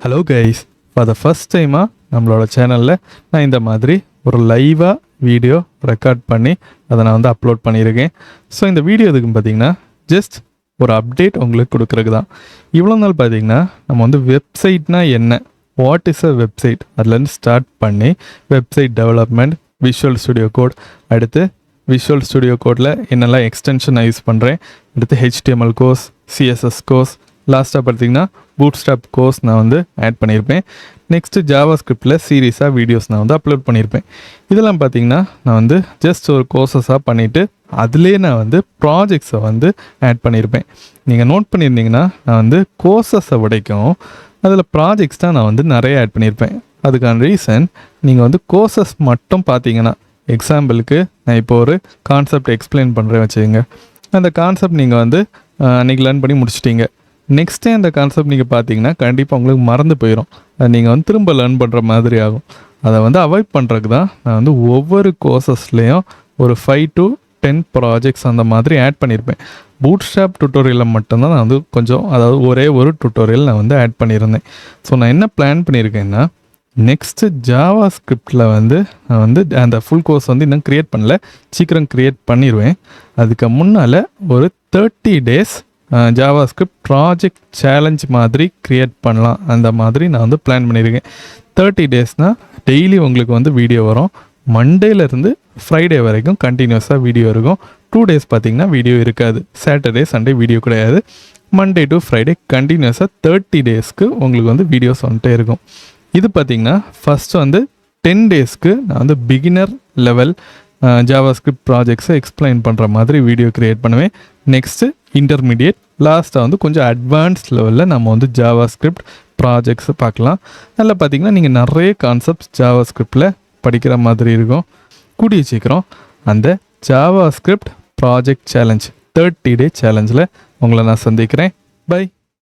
Hello guys, for the first டைமாக நம்மளோட சேனலில் நான் இந்த மாதிரி ஒரு லைவாக வீடியோ ரெக்கார்ட் பண்ணி அதை நான் வந்து அப்லோட் பண்ணியிருக்கேன். ஸோ இந்த வீடியோ எதுக்குன்னு பார்த்தீங்கன்னா ஜஸ்ட் ஒரு அப்டேட் உங்களுக்கு கொடுக்குறதுக்கு தான். இவ்வளோ நாள் பார்த்தீங்கன்னா நம்ம வந்து வெப்சைட்னா என்ன, வாட் இஸ் அ வெப்சைட், அதுலேருந்து ஸ்டார்ட் பண்ணி website development, visual studio code, அடுத்து விஷுவல் ஸ்டுடியோ கோடில் என்னெல்லாம் எக்ஸ்டென்ஷன் நான் யூஸ் பண்ணுறேன், அடுத்து HTML கோர்ஸ், CSS கோர்ஸ், லாஸ்ட்டாக பார்த்தீங்கன்னா பூட்ஸ்ட்ராப் கோர்ஸ் நான் வந்து ஆட் பண்ணியிருப்பேன். நெக்ஸ்ட்டு ஜாவா ஸ்கிரிப்டில் சீரீஸாக வீடியோஸ் நான் வந்து அப்லோட் பண்ணியிருப்பேன். இதெல்லாம் பார்த்தீங்கன்னா நான் வந்து ஜஸ்ட் ஒரு கோர்சஸாக பண்ணிவிட்டு அதுலேயே நான் வந்து ப்ராஜெக்ட்ஸை வந்து ஆட் பண்ணியிருப்பேன். நீங்கள் நோட் பண்ணியிருந்தீங்கன்னா நான் வந்து கோர்சஸை விடைக்கும் அதில் ப்ராஜெக்ட்ஸ் தான் நான் வந்து நிறைய ஆட் பண்ணியிருப்பேன். அதுக்கான ரீசன், நீங்கள் வந்து கோர்சஸ் மட்டும் பார்த்தீங்கன்னா, எக்ஸாம்பிளுக்கு நான் இப்போ ஒரு கான்செப்ட் எக்ஸ்பிளைன் பண்ணுறேன் வச்சுக்கோங்க. அந்த கான்செப்ட் நீங்கள் வந்து அன்றைக்கி லேர்ன் பண்ணி முடிச்சிட்டிங்க. நெக்ஸ்ட் டே அந்த கான்செப்ட் நீங்கள் பார்த்தீங்கன்னா கண்டிப்பாக உங்களுக்கு மறந்து போயிடும். அது நீங்கள் வந்து திரும்ப லேர்ன் பண்ணுற மாதிரி ஆகும். அதை வந்து அவாய்ட் பண்ணுறதுக்கு தான் நான் வந்து ஒவ்வொரு கோர்சஸ்லேயும் ஒரு 5 to 10 ப்ராஜெக்ட்ஸ் அந்த மாதிரி ஆட் பண்ணியிருப்பேன். பூட்ஸ்ட்ராப் டுட்டோரியலில் மட்டும்தான் நான் வந்து கொஞ்சம், அதாவது ஒரே ஒரு டுட்டோரியல் நான் வந்து ஆட் பண்ணியிருந்தேன். ஸோ நான் என்ன பிளான் பண்ணியிருக்கேன்னா, நெக்ஸ்ட்டு ஜாவா ஸ்கிரிப்டில் வந்து நான் வந்து அந்த ஃபுல் கோர்ஸ் வந்து இன்னும் க்ரியேட் பண்ணல, சீக்கிரம் க்ரியேட் பண்ணிடுவேன். அதுக்கு முன்னால் ஒரு 30 days Java script project challenge மாதிரி க்ரியேட் பண்ணலாம், அந்த மாதிரி நான் வந்து பிளான் பண்ணியிருக்கேன். 30 daysனால் டெய்லி உங்களுக்கு வந்து வீடியோ வரும். மண்டேலேருந்து ஃப்ரைடே வரைக்கும் கண்டினியூஸாக வீடியோ இருக்கும். 2 days பார்த்திங்கன்னா வீடியோ இருக்காது. சாட்டர்டே சண்டே வீடியோ கிடையாது. மண்டே டு ஃப்ரைடே கண்டினியூஸாக 30 daysக்கு உங்களுக்கு வந்து வீடியோஸ் வந்துட்டே இருக்கும். இது பார்த்திங்கன்னா ஃபஸ்ட்டு வந்து 10 daysக்கு நான் வந்து பிகினர் லெவல் ஜாவா ஸ்கிரிப்ட் ப்ராஜெக்ட்ஸை எக்ஸ்பிளைன் பண்ணுற மாதிரி வீடியோ க்ரியேட் பண்ணுவேன். நெக்ஸ்ட்டு இன்டர்மீடியேட், லாஸ்ட்டாக வந்து கொஞ்சம் அட்வான்ஸ் லெவலில் நம்ம வந்து ஜாவா ஸ்கிரிப்ட் ப்ராஜெக்ட்ஸை பார்க்கலாம். அதில் பார்த்திங்கன்னா நீங்கள் நிறைய கான்செப்ட்ஸ் ஜாவா ஸ்கிரிப்டில் படிக்கிற மாதிரி இருக்கும். கூடிய சீக்கிரம் அந்த Java script project challenge 30 day சேலஞ்சில் உங்களை நான் சந்திக்கிறேன். பை.